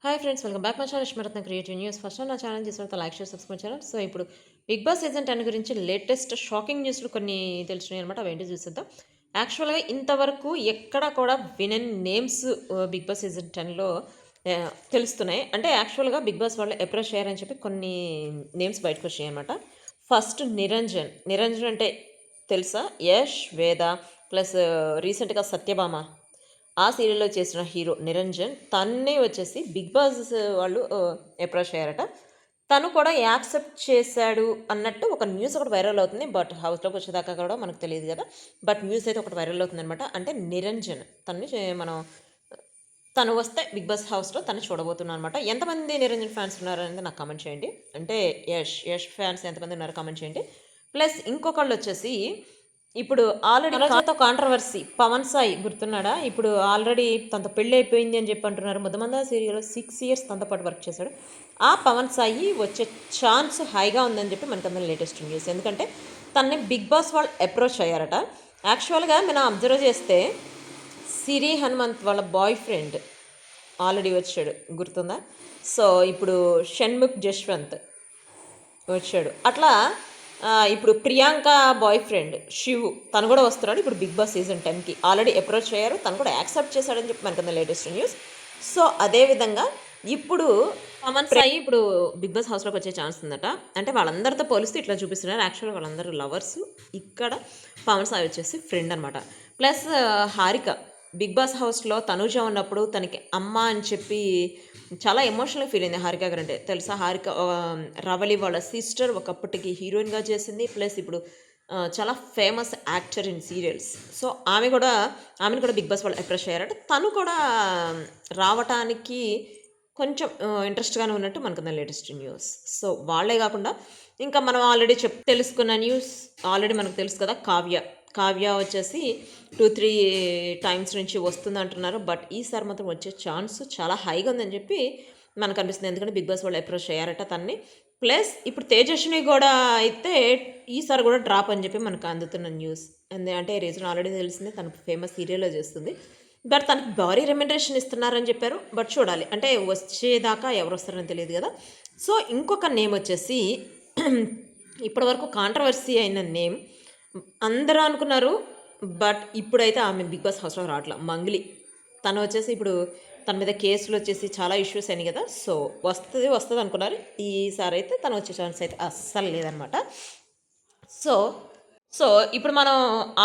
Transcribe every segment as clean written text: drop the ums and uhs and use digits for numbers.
Hi friends, welcome back my channel Smaratna creative news. First నా channel చేసిన like share subscribe channel. So ఇప్పుడు Big Boss season 10 గురించి latest shocking న్యూస్లు కొన్ని తెలిసినాయి అనమాట. అవేంటి చూసేద్దాం. యాక్చువల్గా ఇంతవరకు ఎక్కడ కూడా వినని నేమ్స్ బిగ్ బాస్ సీజన్ 10లో తెలుస్తున్నాయి. అంటే యాక్చువల్గా బిగ్ బాస్ వాళ్ళు అప్రోచ్ చేయారని చెప్పి కొన్ని నేమ్స్ బయటకు వచ్చాయి అనమాట. ఫస్ట్ నిరంజన్. నిరంజన్ అంటే తెలుసా? యష్, వేద ప్లస్ రీసెంట్గా సత్యభామ ఆ సీరియల్‌లో చేసిన హీరో నిరంజన్ తన్నే వచ్చేసి బిగ్ బాస్ వాళ్ళు అప్రోచ్ అయ్యారట. తను కూడా యాక్సెప్ట్ చేశాడు అన్నట్టు ఒక న్యూస్ ఒకటి వైరల్ అవుతుంది. బట్ హౌస్‌లోకి వచ్చేదాకా కూడా మనకు తెలీదు కదా! బట్ న్యూస్ అయితే ఒకటి వైరల్ అవుతుందనమాట. అంటే నిరంజన్ తనని మనం తను వస్తే బిగ్ బాస్ హౌస్‌లో తను చూడబోతున్నాం అనమాట. ఎంతమంది నిరంజన్ ఫ్యాన్స్ ఉన్నారనేది నాకు కామెంట్ చేయండి. అంటే యష్ ఫ్యాన్స్ ఎంతమంది ఉన్నారో కామెంట్ చేయండి. ప్లస్ ఇంకొకళ్ళొచ్చేసి ఇప్పుడు ఆల్రెడీ తనతో కాంట్రవర్సీ పవన్ సాయి గుర్తున్నాడా? ఇప్పుడు ఆల్రెడీ తనతో పెళ్లి అయిపోయింది అని చెప్పి అంటున్నారు. ముద్దమంద సీరియల్‌లో 6 ఇయర్స్ తనతో పాటు వర్క్ చేశాడు. ఆ పవన్ సాయి వచ్చే ఛాన్స్ హైగా ఉందని చెప్పి మనకందరం లేటెస్ట్ న్యూస్. ఎందుకంటే తనని బిగ్ బాస్ వాళ్ళు అప్రోచ్ అయ్యారట. యాక్చువల్‌గా మనం అబ్జర్వ్ చేస్తే సిరి హనుమంత్ వాళ్ళ బాయ్ ఫ్రెండ్ ఆల్రెడీ వచ్చాడు, గుర్తుందా? సో ఇప్పుడు షణ్ముఖ్ జశ్వంత్ వచ్చాడు. అట్లా ఇప్పుడు ప్రియాంక బాయ్ ఫ్రెండ్ శివ్ తను కూడా వస్తున్నాడు ఇప్పుడు బిగ్ బాస్ సీజన్ 10కి. ఆల్రెడీ అప్రోచ్ అయ్యారు, తను కూడా యాక్సెప్ట్ చేశాడని చెప్పి మనకు లేటెస్ట్ న్యూస్. సో అదేవిధంగా ఇప్పుడు పవన్ సాయి ఇప్పుడు బిగ్ బాస్ హౌస్లోకి వచ్చే ఛాన్స్ ఉందట. అంటే వాళ్ళందరితో పోలిస్తే ఇట్లా చూపిస్తున్నారు. యాక్చువల్గా వాళ్ళందరూ లవర్స్. ఇక్కడ పవన్ సాయి వచ్చేసి ఫ్రెండ్ అనమాట. ప్లస్ హారిక బిగ్ బాస్ హౌస్లో తనూజ ఉన్నప్పుడు తనకి అమ్మ అని చెప్పి చాలా ఎమోషనల్గా ఫీల్ అయింది హారిక గారు. అంటే తెలుసా, హారిక రవలి వాళ్ళ సిస్టర్ ఒకప్పటికి హీరోయిన్గా చేసింది. ప్లస్ ఇప్పుడు చాలా famous actor in serials. So ఆమెను కూడా బిగ్ బాస్ వాళ్ళు అప్రోచ్ అయ్యారట. తను కూడా రావటానికి కొంచెం ఇంట్రెస్ట్గానే ఉన్నట్టు మనకు లేటెస్ట్ న్యూస్. సో వాళ్ళే కాకుండా ఇంకా మనం ఆల్రెడీ తెలుసుకున్న న్యూస్ ఆల్రెడీ మనకు తెలుసు కదా, కావ్య వచ్చేసి 2-3 టైమ్స్ నుంచి వస్తుంది అంటున్నారు. బట్ ఈసారి మాత్రం వచ్చే ఛాన్స్ చాలా హైగా ఉందని చెప్పి మనకు అనిపిస్తుంది. ఎందుకంటే బిగ్ బాస్ వాళ్ళు అప్రోచ్ అయ్యారట తన్ని. ప్లస్ ఇప్పుడు తేజస్విని కూడా అయితే ఈసారి కూడా డ్రాప్ అని చెప్పి మనకు అందుతున్న న్యూస్. అంటే రీజన్ ఆల్రెడీ తెలిసిందే, తను ఫేమస్ సీరియల్లో చేస్తుంది. బట్ తనకి భారీ రెమ్యునరేషన్ ఇస్తున్నారని చెప్పారు. బట్ చూడాలి, అంటే వచ్చేదాకా ఎవరు వస్తారని తెలియదు కదా. సో ఇంకొక నేమ్ వచ్చేసి ఇప్పటివరకు కాంట్రవర్సీ అయిన నేమ్ అందరూ అనుకున్నారు. బట్ ఇప్పుడైతే ఆమె బిగ్ బాస్ హౌస్లో రావట్లా. మంగ్లీ తను వచ్చేసి ఇప్పుడు తన మీద కేసులు వచ్చేసి చాలా ఇష్యూస్ అయినాయి కదా. సో వస్తుంది అనుకున్నారు. ఈసారి అయితే తను వచ్చే ఛాన్స్ అయితే అస్సలు లేదనమాట. సో సో ఇప్పుడు మనం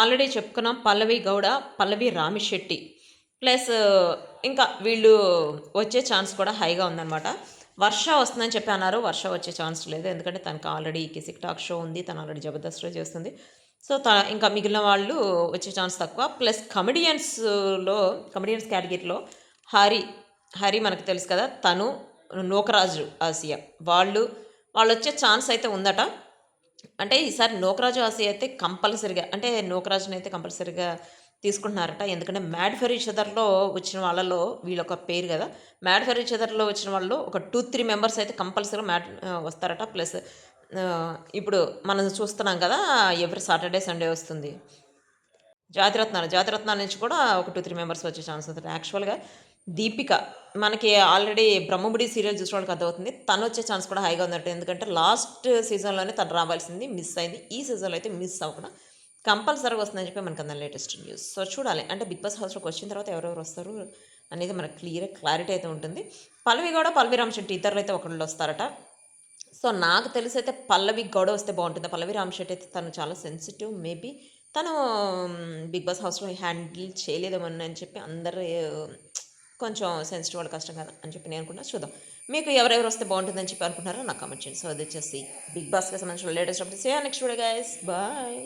ఆల్రెడీ చెప్పుకున్నాం పల్లవి గౌడ, పల్లవి రామిశెట్టి ప్లస్ ఇంకా వీళ్ళు వచ్చే ఛాన్స్ కూడా హైగా ఉందన్నమాట. వర్ష వస్తుందని చెప్పి అన్నారు. వర్ష వచ్చే ఛాన్స్ లేదు, ఎందుకంటే తనకు ఆల్రెడీ కిసిక్ టాక్ షో ఉంది, తను ఆల్రెడీ జబర్దస్త్లో చేస్తుంది. సో ఇంకా మిగిలిన వాళ్ళు వచ్చే ఛాన్స్ తక్కువ. ప్లస్ కమెడియన్స్ కేటగిరీలో హరి మనకు తెలుసు కదా, తను నోకరాజు ఆసియా వాళ్ళు వచ్చే ఛాన్స్ అయితే ఉందట. అంటే ఈసారి నోకరాజు ఆసియా అయితే కంపల్సరిగా, అంటే నోకరాజుని అయితే కంపల్సరిగా తీసుకుంటున్నారట. ఎందుకంటే మ్యాడ్ ఫర్ ఈచ్ అదర్లో వచ్చిన వాళ్ళలో వీళ్ళొక పేరు కదా. మ్యాడ్ ఫర్ ఈచ్ అదర్లో వచ్చిన వాళ్ళు ఒక 2-3 మెంబర్స్ అయితే కంపల్సరీగా వస్తారట. ప్లస్ ఇప్పుడు మనం చూస్తున్నాం కదా, ఎవ్రీ సాటర్డే సండే వస్తుంది జాతిరత్నాల నుంచి కూడా ఒక 2-3 మెంబర్స్ వచ్చే ఛాన్స్ ఉంటుంది. యాక్చువల్గా దీపిక మనకి ఆల్రెడీ బ్రహ్మముడి సీరియల్ చూసిన వాళ్ళకి అర్థమవుతుంది, తను వచ్చే ఛాన్స్ కూడా హైగా ఉందంటే. ఎందుకంటే లాస్ట్ సీజన్లోనే తను రావాల్సింది, మిస్ అయింది. ఈ సీజన్లో అయితే మిస్ అవ్వకుండా కంపల్సరీగా వస్తుందని చెప్పి మనకు అందరం లేటెస్ట్ న్యూస్. సో చూడాలి, అంటే బిగ్ బాస్ హౌస్లోకి వచ్చిన తర్వాత ఎవరెవరు వస్తారు అనేది మనకు క్లారిటీ అయితే ఉంటుంది. పల్లవి రామశెట్టి ఇద్దరు అయితే ఒకళ్ళు వస్తారట. సో నాకు తెలిసి అయితే పల్లవి గౌడ వస్తే బాగుంటుంది. పల్లవి రామశెట్టి అయితే తను చాలా సెన్సిటివ్. మేబీ తను బిగ్ బాస్ హౌస్లో హ్యాండిల్ చేయలేదేమని అని చెప్పి అందరూ కొంచెం సెన్సిటివ్ వాళ్ళు కష్టం కదా అని చెప్పి నేను అనుకున్నా. చూద్దాం మీకు ఎవరెవరు వస్తే బాగుంటుందని చెప్పి అనుకుంటున్నారో నాకు కామెంట్ చేయండి. సో అది వచ్చేసి బిగ్ బాస్కి సంబంధించిన latest updates. Next video guys, bye.